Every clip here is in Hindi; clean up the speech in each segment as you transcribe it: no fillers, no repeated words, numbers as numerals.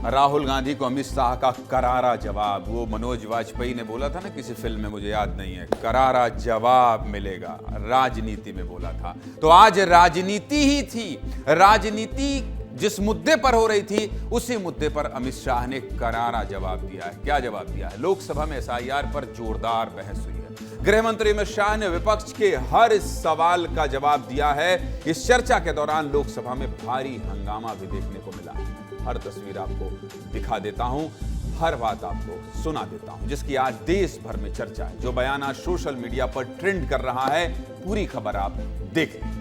राहुल गांधी को अमित शाह का करारा जवाब। वो मनोज वाजपेयी ने बोला था ना किसी फिल्म में, मुझे याद नहीं है, करारा जवाब मिलेगा, राजनीति में बोला था। तो आज राजनीति ही थी, राजनीति जिस मुद्दे पर हो रही थी उसी मुद्दे पर अमित शाह ने करारा जवाब दिया है। क्या जवाब दिया है? लोकसभा में एसआईआर पर जोरदार बहस हुई है। गृह मंत्री अमित शाह ने विपक्ष के हर सवाल का जवाब दिया है। इस चर्चा के दौरान लोकसभा में भारी हंगामा भी देखने को मिला। हर तस्वीर आपको दिखा देता हूं, हर बात आपको सुना देता हूं, जिसकी आज देश भर में चर्चा है। जो बयान आज सोशल मीडिया पर ट्रेंड कर रहा है, पूरी खबर आप देख लें।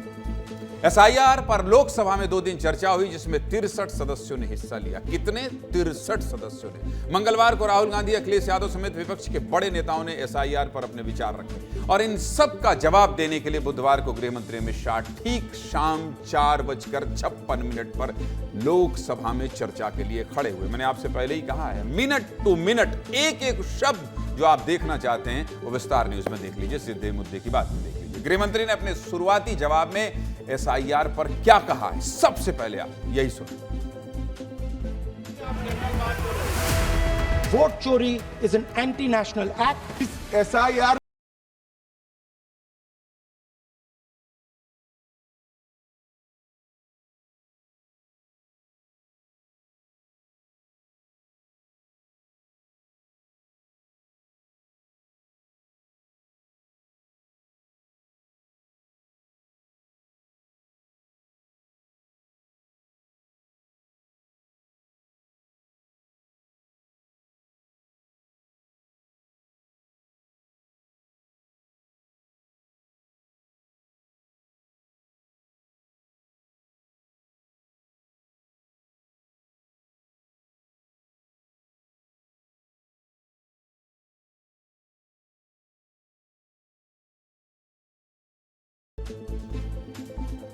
एसआईआर पर लोकसभा में 2 दिन चर्चा हुई, जिसमें 63 सदस्यों ने हिस्सा लिया। कितने? 63 सदस्यों ने। मंगलवार को राहुल गांधी, अखिलेश यादव समेत विपक्ष के बड़े नेताओं ने एसआईआर पर अपने विचार रखे और इन सब का जवाब देने के लिए बुधवार को गृह मंत्री अमित शाह ठीक शाम 4:56 पर लोकसभा में चर्चा के लिए खड़े हुए। मैंने आपसे पहले ही कहा है, मिनट टू मिनट एक एक शब्द जो आप देखना चाहते हैं वो विस्तार न्यूज में देख लीजिए, सीधे मुद्दे की बात में देख लीजिए। गृह मंत्री ने अपने शुरुआती जवाब में एसआईआर पर क्या कहा है, सबसे पहले आप यही सुनिए। वोट चोरी is an anti national act. SIR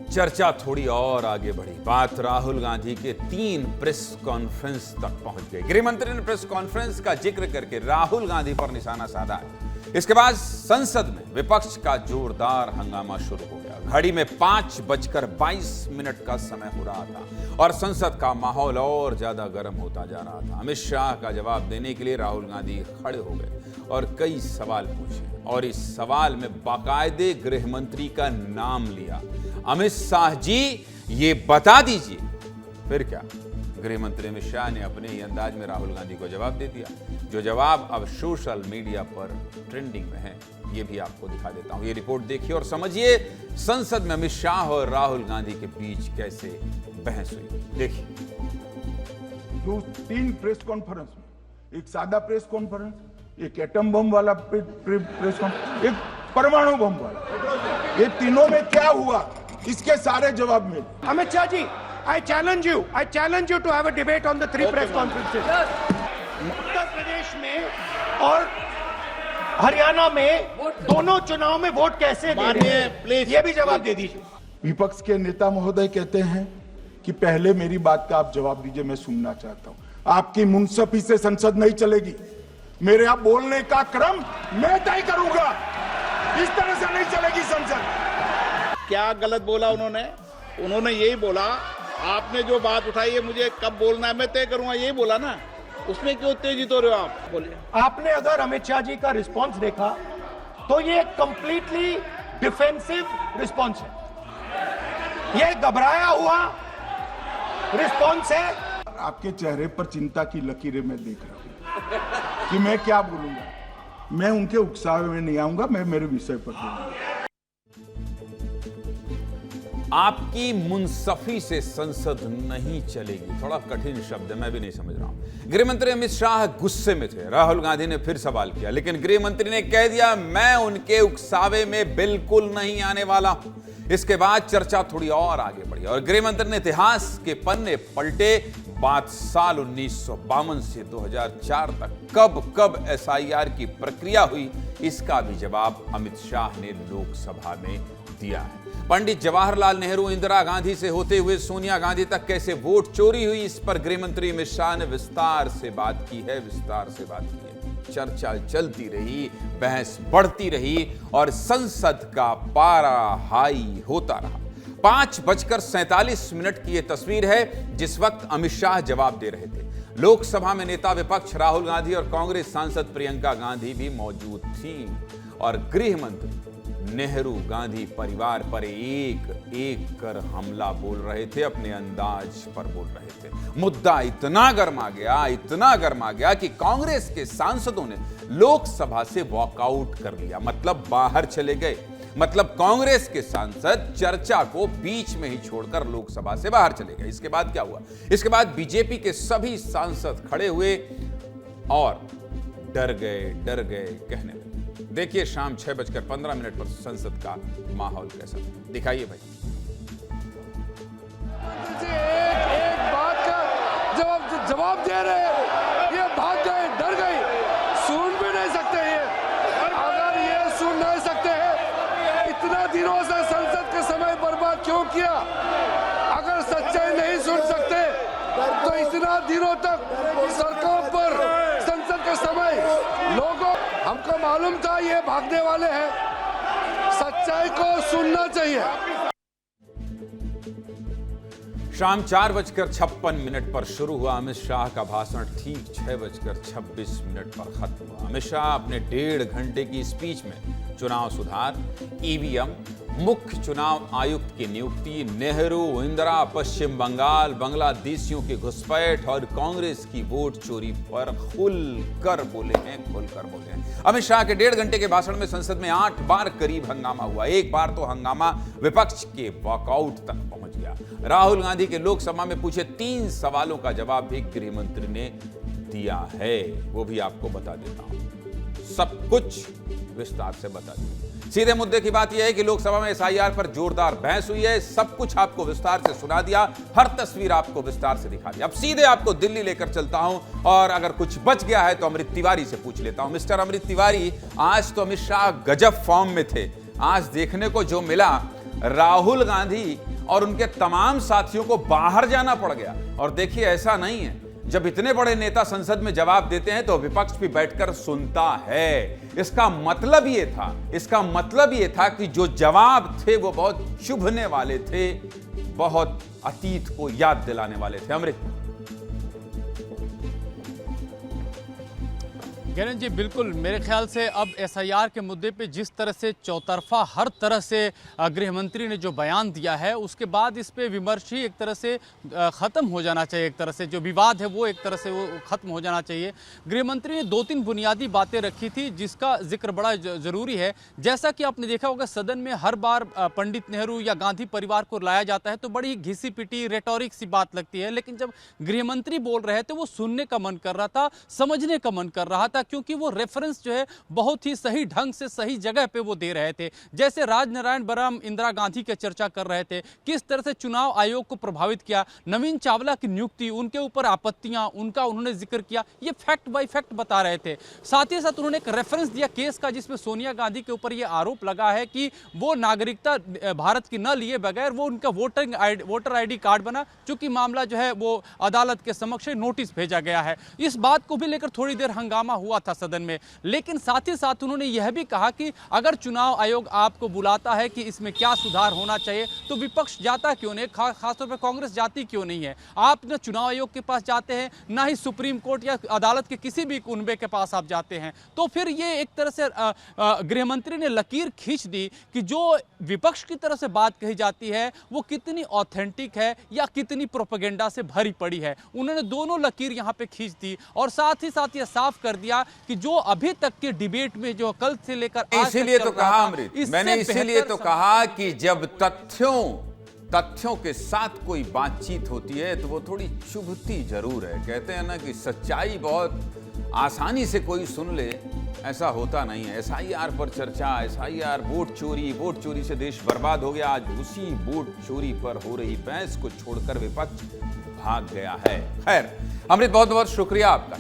चर्चा थोड़ी और आगे बढ़ी। बात राहुल गांधी के 3 प्रेस कॉन्फ्रेंस तक पहुंच गई। गृह मंत्री ने प्रेस कॉन्फ्रेंस का जिक्र करके राहुल गांधी पर निशाना साधा है। इसके बाद संसद में विपक्ष का जोरदार हंगामा शुरू हो गया। घड़ी में 5:22 का समय हो रहा था और संसद का माहौल और ज्यादा गर्म होता जा रहा था। अमित शाह का जवाब देने के लिए राहुल गांधी खड़े हो गए और कई सवाल पूछे और इस सवाल में बाकायदे गृह मंत्री का नाम लिया। अमित शाह जी, ये बता दीजिए। फिर क्या, गृह मंत्री अमित शाह ने अपने ही अंदाज में राहुल गांधी को जवाब दे दिया, जो जवाब अब सोशल मीडिया पर ट्रेंडिंग में है। ये भी आपको दिखा देता हूं। ये रिपोर्ट देखिए और समझिए संसद में अमित शाह और राहुल गांधी के बीच कैसे बहस हुई। देखिए। 3 प्रेस कॉन्फ्रेंस में, एक सादा प्रेस कॉन्फ्रेंस, एक एटम बम वाला प्रेस कॉन्फ्रेंस, एक परमाणु बम वाला, ये तीनों में क्या हुआ, इसके सारे जवाब मिले। Amit Shah ji, I challenge you to have a debate on the 3 press conferences. Uttar Pradesh में और हरियाणा में दोनों चुनाव में वोट कैसे दे रहे हैं, ये भी जवाब दे दीजिए। विपक्ष के नेता महोदय कहते हैं कि पहले मेरी बात का आप जवाब दीजिए, मैं सुनना चाहता हूं। आपकी मुंसफी से संसद नहीं चलेगी। मेरे आप बोलने का क्रम मैं तय करूंगा, इस तरह से नहीं चलेगी संसद। क्या गलत बोला उन्होंने? उन्होंने यही बोला, आपने जो बात उठाई है मुझे कब बोलना है मैं तय करूंगा, यही बोला ना। उसमें क्यों उत्तेजित हो रहे हो आप? बोलिए। आपने अगर अमित शाह जी का रिस्पांस देखा तो ये कंप्लीटली डिफेंसिव रिस्पांस है, ये घबराया हुआ रिस्पांस है। आपके चेहरे पर चिंता की लकीरें मैं देख रहा हूं कि मैं क्या बोलूंगा। मैं उनके उकसावे में नहीं आऊंगा, मैं मेरे विषय पर बोलूंगा। आपकी मुंसफी से संसद नहीं चलेगी, थोड़ा कठिन शब्द है, मैं भी नहीं समझ रहा हूं। गृह मंत्री अमित शाह गुस्से में थे। राहुल गांधी ने फिर सवाल किया, लेकिन गृह मंत्री ने कह दिया, मैं उनके उकसावे में बिल्कुल नहीं आने वाला हूं। इसके बाद चर्चा थोड़ी और आगे बढ़ी और गृह मंत्री ने इतिहास के पन्ने पलटे। बात साल 1952 से 2004 तक कब कब एसआईआर की प्रक्रिया हुई, इसका भी जवाब अमित शाह ने लोकसभा में दिया है। पंडित जवाहरलाल नेहरू, इंदिरा गांधी से होते हुए सोनिया गांधी तक कैसे वोट चोरी हुई, इस पर गृह मंत्री अमित शाह ने विस्तार से बात की है। चर्चा चलती रही, बहस बढ़ती रही और संसद का पारा हाई होता रहा। 5:47 की यह तस्वीर है जिस वक्त अमित शाह जवाब दे रहे थे। लोकसभा में नेता विपक्ष राहुल गांधी और कांग्रेस सांसद प्रियंका गांधी भी मौजूद थी और गृह मंत्री नेहरू गांधी परिवार पर एक एक कर हमला बोल रहे थे, अपने अंदाज पर बोल रहे थे। मुद्दा इतना गर्मा गया कि कांग्रेस के सांसदों ने लोकसभा से वॉकआउट कर लिया, मतलब बाहर चले गए। मतलब कांग्रेस के सांसद चर्चा को बीच में ही छोड़कर लोकसभा से बाहर चले गए। इसके बाद क्या हुआ? इसके बाद बीजेपी के सभी सांसद खड़े हुए और डर गए कहने लगे। देखिए शाम 6:15 पर संसद का माहौल कैसा था, दिखाइए भाई। एक बात का जवाब दे रहे हैं, ये भाग गए, डर गए, सुन भी नहीं सकते ये। अगर ये सुन नहीं सकते हैं, इतना दिनों से संसद का समय बर्बाद क्यों किया? अगर सच्चाई नहीं सुन सकते तो इतना दिनों तक सड़कों पर संसद का समय, लोगों, हमको मालूम था ये भागने वाले हैं, सच्चाई को सुनना चाहिए। शाम 4:56 पर शुरू हुआ अमित शाह का भाषण ठीक 6:26 पर खत्म हुआ। अमित शाह अपने 1.5 घंटे की स्पीच में चुनाव सुधार, ईवीएम, मुख्य चुनाव आयुक्त की नियुक्ति, नेहरू, इंदिरा, पश्चिम बंगाल, बांग्लादेशियों की घुसपैठ और कांग्रेस की वोट चोरी पर खुलकर बोले हैं। अमित शाह के 1.5 घंटे के भाषण में संसद में 8 बार करीब हंगामा हुआ। एक बार तो हंगामा विपक्ष के वॉकआउट तक पहुंच गया। राहुल गांधी के लोकसभा में पूछे 3 सवालों का जवाब भी गृह मंत्री ने दिया है, वो भी आपको बता देता हूं, सब कुछ विस्तार से बता दिया। सीधे मुद्दे की बात यह है कि लोकसभा में एसआईआर पर जोरदार बहस हुई है, सब कुछ आपको विस्तार से सुना दिया, हर तस्वीर आपको विस्तार से दिखा दिया। अब सीधे आपको दिल्ली लेकर चलता हूं और अगर कुछ बच गया है तो अमृत तिवारी से पूछ लेता हूं। मिस्टर अमृत तिवारी, आज तो अमित शाह गजब फॉर्म में थे। आज देखने को जो मिला, राहुल गांधी और उनके तमाम साथियों को बाहर जाना पड़ गया। और देखिए ऐसा नहीं है, जब इतने बड़े नेता संसद में जवाब देते हैं तो विपक्ष भी बैठकर सुनता है। इसका मतलब ये था कि जो जवाब थे वो बहुत चुभने वाले थे, बहुत अतीत को याद दिलाने वाले थे। अमृत गैरन जी, बिल्कुल मेरे ख्याल से अब एसआईआर के मुद्दे पे जिस तरह से चौतरफा हर तरह से गृह मंत्री ने जो बयान दिया है, उसके बाद इस पे विमर्श ही एक तरह से ख़त्म हो जाना चाहिए। एक तरह से जो विवाद है वो एक तरह से वो ख़त्म हो जाना चाहिए। गृह मंत्री ने 2-3 बुनियादी बातें रखी थी जिसका जिक्र बड़ा ज़रूरी है। जैसा कि आपने देखा होगा, सदन में हर बार पंडित नेहरू या गांधी परिवार को लाया जाता है तो बड़ी घिसी पिटी रेटोरिक सी बात लगती है, लेकिन जब गृह मंत्री बोल रहे थे वो सुनने का मन कर रहा था, समझने का मन कर रहा था, क्योंकि वो रेफरेंस जो है बहुत ही सही ढंग से सही जगह पे वो दे रहे थे। जैसे राजनारायण बराम इंदिरा गांधी की चर्चा कर रहे थे, किस तरह से चुनाव आयोग को प्रभावित किया, नवीन चावला की नियुक्ति, उनके ऊपर आपत्तियां, उनका उन्होंने जिक्र किया, ये फैक्ट बाय फैक्ट बता रहे थे। साथ ही साथ उन्होंने एक रेफरेंस दिया केस का जिसमें सोनिया गांधी के ऊपर यह आरोप लगा है कि वो नागरिकता भारत की न लिए बगैर वो उनका वोटर आईडी कार्ड बना, चूंकि मामला जो है वो अदालत के समक्ष नोटिस भेजा गया है। इस बात को भी लेकर थोड़ी देर हंगामा हुआ था सदन में, लेकिन साथ ही साथ उन्होंने यह भी कहा कि अगर चुनाव आयोग आपको बुलाता है कि इसमें क्या सुधार होना चाहिए तो विपक्ष जाता क्यों नहीं, खासतौर पर कांग्रेस जाती क्यों नहीं है। आप न चुनाव आयोग के पास जाते हैं, ना ही सुप्रीम कोर्ट या अदालत के किसी भी कुनबे के पास आप जाते हैं। तो फिर ये एक तरह से गृह मंत्री ने लकीर खींच दी कि जो विपक्ष की तरफ से बात कही जाती है वो कितनी ऑथेंटिक है या कितनी प्रोपेगेंडा से भरी पड़ी है। उन्होंने दोनों लकीर यहाँ पे खींच दी और साथ ही साथ ये साफ कर दिया कि जो अभी तक के डिबेट में जो कल से लेकर इसीलिए तो कहा अमृत, मैंने इसीलिए तो कहा कि जब तथ्यों के साथ कोई बातचीत होती है तो वो थोड़ी चुभती जरूर है। कहते हैं ना कि सच्चाई बहुत आसानी से कोई सुन ले, ऐसा होता नहीं है। एसआईआर पर चर्चा, एसआईआर, वोट चोरी से देश बर्बाद हो गया। आज उसी वोट चोरी पर हो रही बहस को छोड़कर विपक्ष भाग गया है। खैर अमृत, बहुत बहुत शुक्रिया आपका।